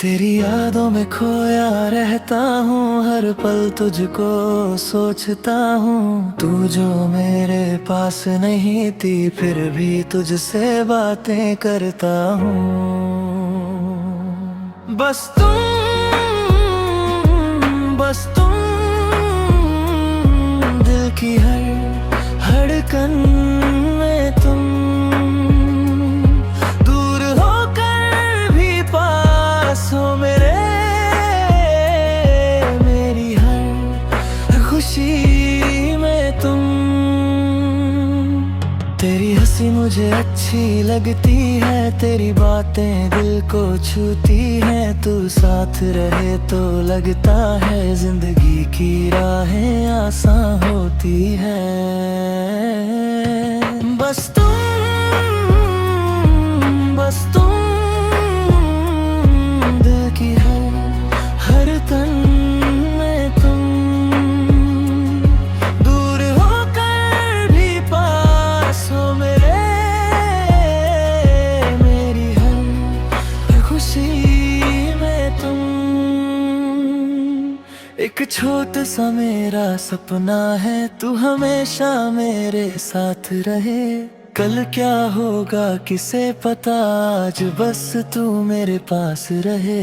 तेरी यादों में खोया रहता हूँ, हर पल तुझको सोचता हूँ। तू जो मेरे पास नहीं थी, फिर भी तुझसे बातें करता हूँ। बस तुम दिल की हर धड़कन में तुम, दूर होकर भी पास हो मेरे, मेरी हर खुशी में तुम। तेरी हंसी मुझे अच्छी लगती है, तेरी बातें दिल को छूती हैं। तू साथ रहे तो लगता है जिंदगी की राहें आसान होती है। बस तुम दिल की हर तन में तुम, दूर होकर भी पास हो मेरे, मेरी हर खुशी में तुम। एक छोटा सा मेरा सपना है, तू हमेशा मेरे साथ रहे। कल क्या होगा किसे पता, आज बस तू मेरे पास रहे।